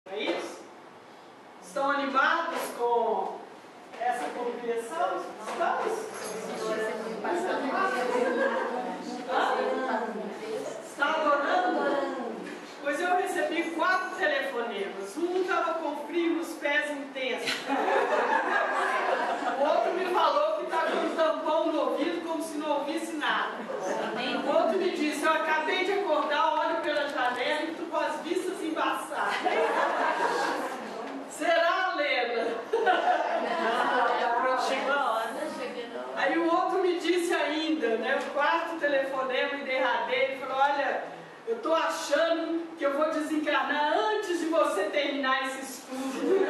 Não é isso? Estão animados com essa compreensão? Estamos? Está adorando? Pois eu recebi 4 telefonemas. Um estava com frio nos pés intenso. O outro me falou que está com um tampão no ouvido como se não ouvisse nada. O outro me disse: eu acabei de acordar, olho pela janela e estou com as vistas embaçadas. Será, Lena? Chegou a hora. Aí o outro me disse ainda, né, o 4º telefonema e derradeiro, falou: olha, eu estou achando que eu vou desencarnar antes de você terminar esse estudo.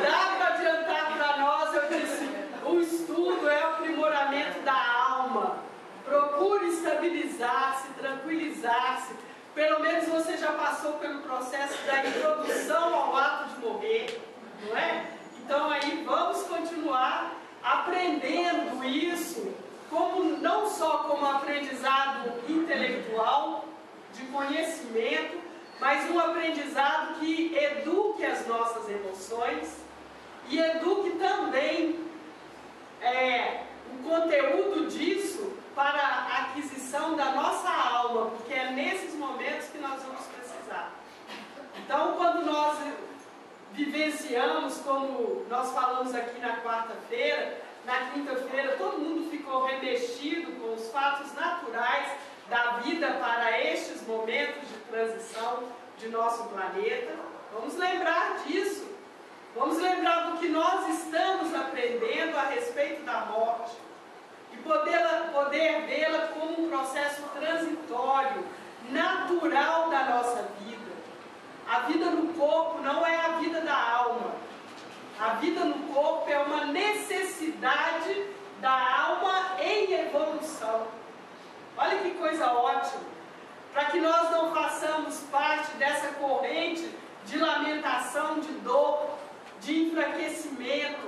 Dá para adiantar para nós? Eu disse: o estudo é o aprimoramento da alma. Procure estabilizar-se, tranquilizar-se. Pelo menos você já passou pelo processo da introdução ao ato de morrer, não é? Então aí vamos continuar aprendendo isso, não só como aprendizado intelectual, de conhecimento, mas um aprendizado que eduque as nossas emoções e eduque também o conteúdo disso para a aquisição da nossa alma, porque é nesses momentos que nós vamos precisar. Então, quando nós vivenciamos, como nós falamos aqui na quarta-feira, na quinta-feira, todo mundo ficou remexido com os fatos naturais da vida para estes momentos de transição de nosso planeta. Vamos lembrar disso. Vamos lembrar do que nós estamos aprendendo a respeito da morte e poder vê-la como um processo transitório, natural da nossa vida. A vida no corpo não é a vida da alma. A vida no corpo é uma necessidade da alma em evolução. Olha que coisa ótima! Para que nós não façamos parte dessa corrente de lamentação, de dor, de enfraquecimento,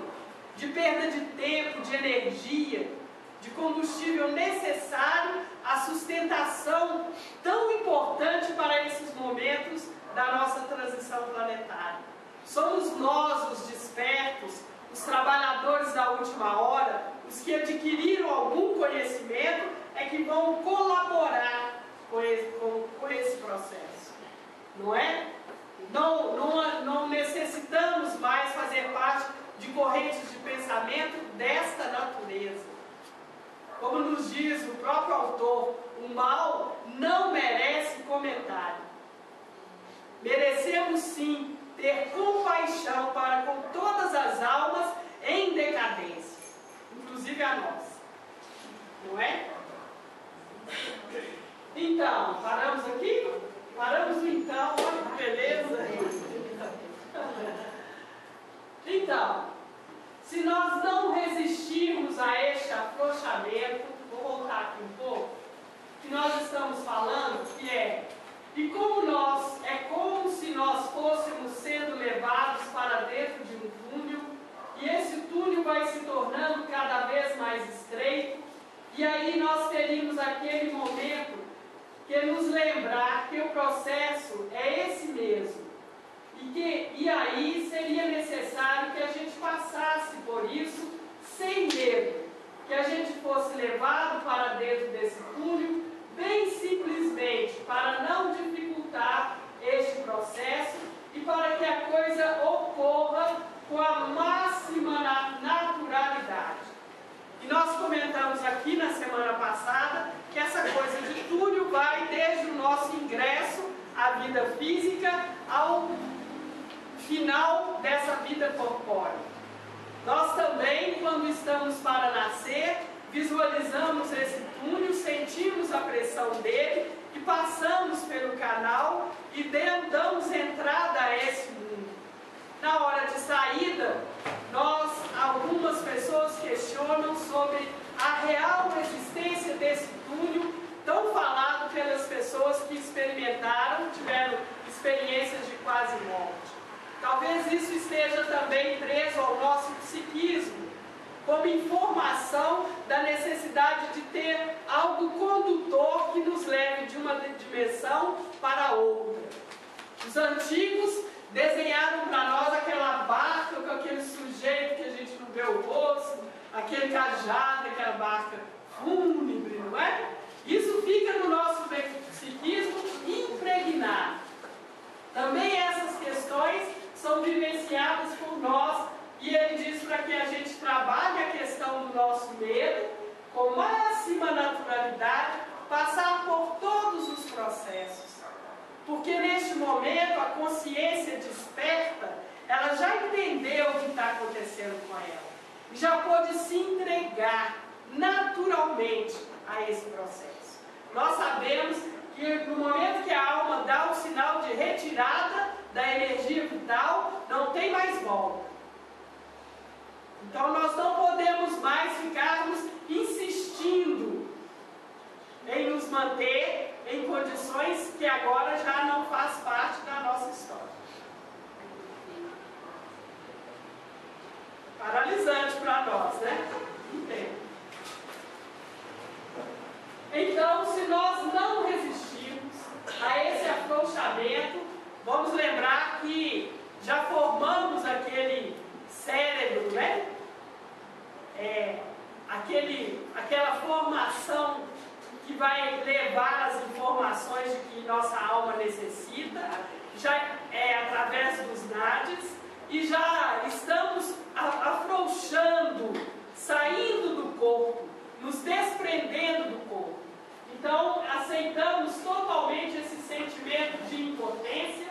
de perda de tempo, de energia, de combustível necessário à sustentação tão importante para esses momentos da nossa transição planetária. Somos nós, os despertos, os trabalhadores da última hora, os que adquiriram algum conhecimento, é que vão colaborar com esse processo. Não é? Não necessitamos mais fazer parte de correntes de pensamento desta natureza. Como nos diz o próprio autor, o mal não merece comentário. Merecemos sim ter compaixão para com todas as almas em decadência, inclusive a nossa. Não é? Então, paramos aqui? Paramos no então, olha que beleza! Então, se nós não resistirmos a este afrouxamento, vou voltar aqui um pouco, que nós estamos falando, que é como se nós fôssemos sendo levados para dentro de um túnel, e esse túnel vai se tornando cada vez mais estreito, e aí nós teríamos aquele momento que nos lembrar que o processo é esse mesmo, e aí seria necessário que a gente passasse por isso sem medo, que a gente fosse levado para dentro desse túnel, bem simplesmente para não dificultar este processo e para que a coisa ocorra com a máxima naturalidade. E nós comentamos aqui na semana passada que essa coisa de túnel vai desde o nosso ingresso à vida física ao final dessa vida corpórea. Nós também, quando estamos para nascer, visualizamos esse túnel, sentimos a pressão dele e passamos pelo canal e damos entrada a esse mundo. Na hora de saída, algumas pessoas questionam sobre a real existência desse túnel, tão falado pelas pessoas que experimentaram, tiveram experiências de quase morte. Talvez isso esteja também preso ao nosso psiquismo, como informação da necessidade de ter algo condutor que nos leve de uma dimensão para outra. Os antigos desenharam para nós aquela barca com aquele sujeito que a gente não vê o rosto, aquele cajado, aquela barca fúnebre, não é? Isso fica no nosso psiquismo impregnado. Também essas questões são vivenciadas por nós, e ele diz para que a gente trabalhe a questão do nosso medo com máxima naturalidade, passar por todos os processos. Porque neste momento a consciência desperta, ela já entendeu o que está acontecendo com ela, e já pode se entregar naturalmente a esse processo. Nós sabemos que no momento que a alma dá o sinal de retirada da energia vital, não tem mais volta. Então nós não podemos mais ficarmos insistindo em nos manter em condições que agora já não faz parte da nossa história. Paralisante para nós, né? Entendo. Então, se nós não resistirmos a esse afrouxamento, vamos lembrar que já formamos aquele cérebro, né? Aquela formação que vai levar as informações de que nossa alma necessita, já através dos nadis, e já estamos afrouxando, saindo do corpo, nos desprendendo do corpo. Então, aceitamos totalmente esse sentimento de impotência.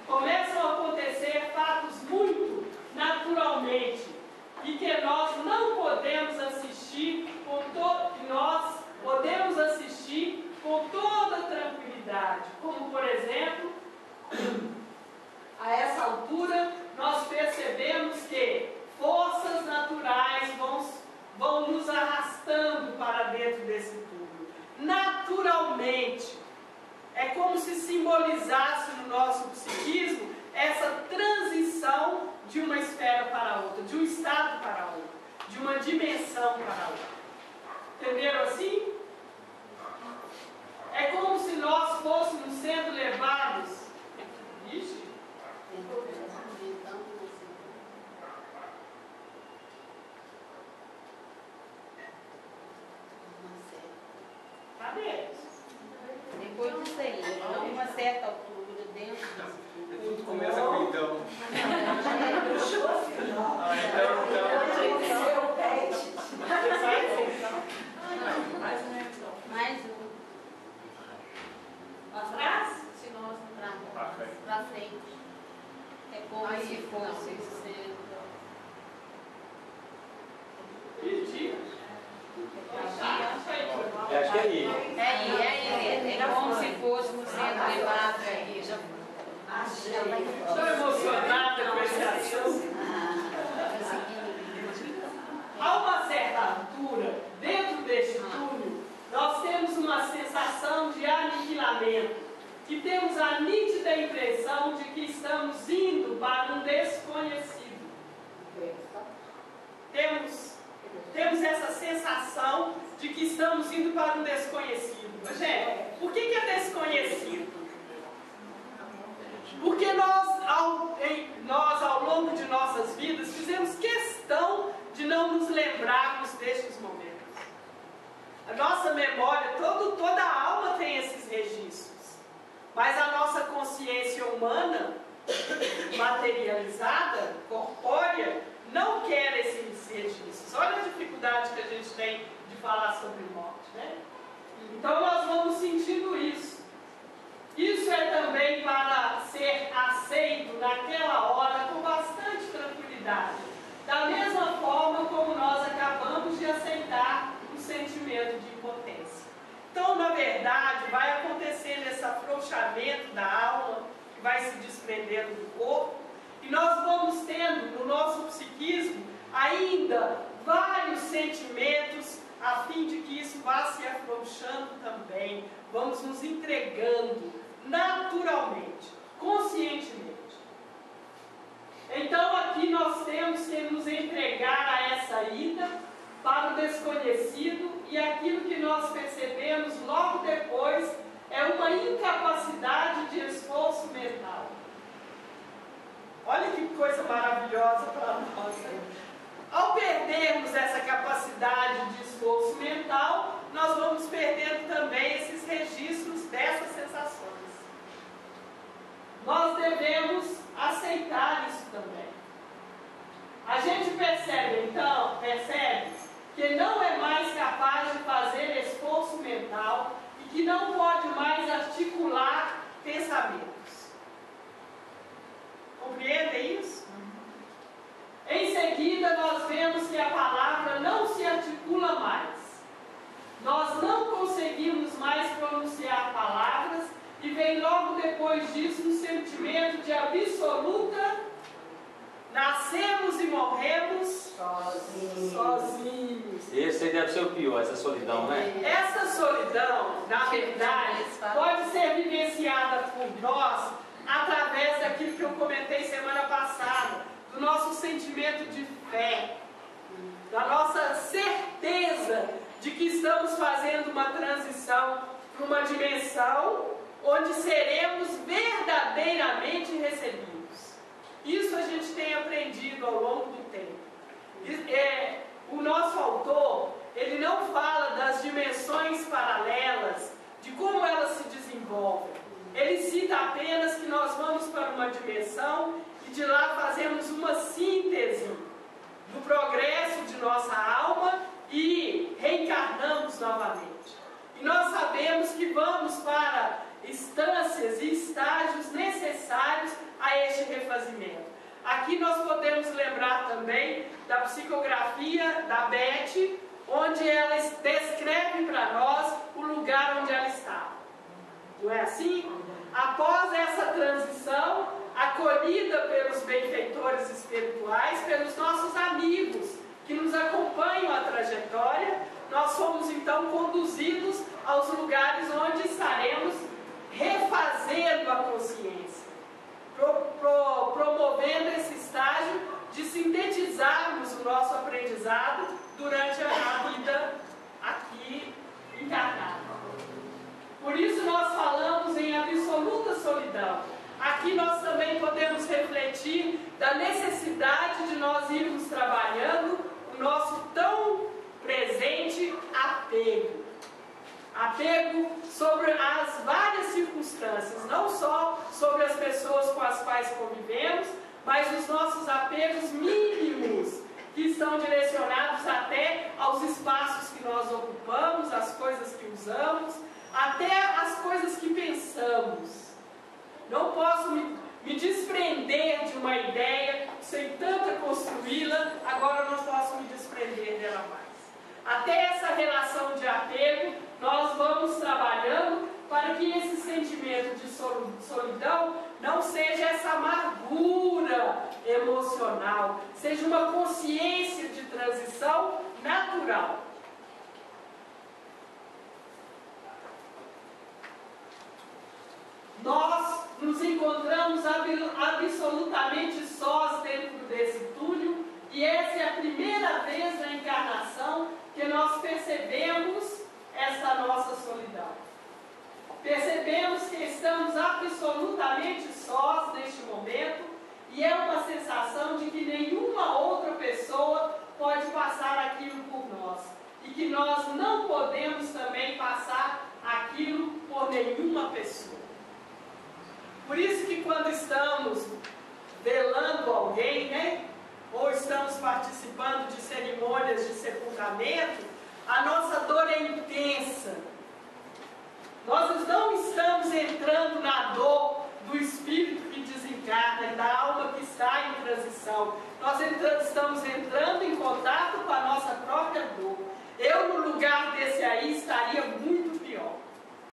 Começam a acontecer fatos muito naturalmente e que nós não podemos assistir com toda tranquilidade. Como, por exemplo, a essa altura, nós percebemos que forças naturais vão nos arrastando para dentro desse túmulo. Naturalmente. É como se simbolizasse no nosso psiquismo essa transição de uma esfera para outra, de um estado para outro, de uma dimensão para outra. Entenderam assim? É como se nós fôssemos sendo levados. Ixi. Cadê? Depois disso aí, a uma certa altura, dentro disso tudo. Tudo começa com então. Mais um. Atrás? Se nós pra frente. É como se fosse o centro. Acho que é aí. É como se fôssemos sendo levados aqui. Estou emocionada com esse assunto. A uma certa altura, dentro deste túnel, nós temos uma sensação de aniquilamento, que temos a nítida impressão de que estamos indo para um desconhecido. Temos essa sensação de que estamos indo para um desconhecido. Gente, por que é desconhecido? Porque nós, ao longo de nossas vidas, fizemos questão de não nos lembrarmos destes momentos. A nossa memória, toda a alma tem esses registros. Mas a nossa consciência humana, materializada, corpórea, não quer esses registros. Olha a dificuldade que a gente tem de falar sobre morte, né? Então nós vamos sentindo isso. Isso é também para ser aceito naquela hora com bastante tranquilidade. Da mesma forma como nós acabamos de aceitar o sentimento de impotência. Então, na verdade, vai acontecendo esse afrouxamento da alma, que vai se desprendendo do corpo, e nós vamos tendo no nosso psiquismo ainda vários sentimentos a fim de que isso vá se afrouxando também. Vamos nos entregando naturalmente, conscientemente. Então aqui nós temos que nos entregar a essa ida para o desconhecido, e aquilo que nós percebemos logo depois é uma incapacidade de esforço coisa maravilhosa para nós. Ao perdermos essa capacidade de esforço mental, nós vamos perdendo também esses registros dessas sensações. Nós devemos aceitar isso também. A gente percebe que não é mais capaz de fazer esforço mental e que não pode mais articular pensamentos. Compreendem isso? Em seguida, nós vemos que a palavra não se articula mais. Nós não conseguimos mais pronunciar palavras e vem logo depois disso um sentimento de absoluta nascemos e morremos sozinhos. Esse aí deve ser o pior, essa solidão, né? Essa solidão, na verdade, pode ser vivenciada por nós através daquilo que eu comentei semana passada, do nosso sentimento de fé, da nossa certeza de que estamos fazendo uma transição para uma dimensão onde seremos verdadeiramente recebidos. Isso a gente tem aprendido ao longo do tempo. O nosso autor, ele não fala das dimensões paralelas, de como elas se desenvolvem. Ele cita apenas que nós vamos para uma dimensão e de lá fazemos uma síntese do progresso de nossa alma e reencarnamos novamente. E nós sabemos que vamos para instâncias e estágios necessários a este refazimento. Aqui nós podemos lembrar também da psicografia da Beth, onde ela descreve para nós o lugar onde ela estava. Não é assim? Após essa transição, acolhida pelos benfeitores espirituais, pelos nossos amigos que nos acompanham a trajetória, nós fomos então conduzidos aos lugares onde estaremos refazendo a consciência, promovendo esse estágio de sintetizarmos o nosso aprendizado durante a vida aqui encarnada. Por isso nós falamos em absoluta solidão. Aqui nós também podemos refletir da necessidade de nós irmos trabalhando o nosso tão presente apego. Apego sobre as várias circunstâncias, não só sobre as pessoas com as quais convivemos, mas os nossos apegos mínimos, que estão direcionados até aos espaços que nós ocupamos, às coisas que usamos, até as coisas que pensamos. Não posso me desprender de uma ideia sem tanto construí-la, agora eu não posso me desprender dela mais. Até essa relação de apego, nós vamos trabalhando para que esse sentimento de solidão não seja essa amargura emocional, seja uma consciência de transição natural. Nós nos encontramos absolutamente sós dentro desse túnel, e essa é a primeira vez na encarnação que nós percebemos essa nossa solidão. Percebemos que estamos absolutamente sós neste momento, e é uma sensação de que nenhuma outra pessoa pode passar aquilo por nós, e que nós não podemos também passar aquilo por nenhuma pessoa. Por isso que quando estamos velando alguém, né, ou estamos participando de cerimônias de sepultamento, a nossa dor é intensa. Nós não estamos entrando na dor do espírito que desencarna, da alma que está em transição. Nós estamos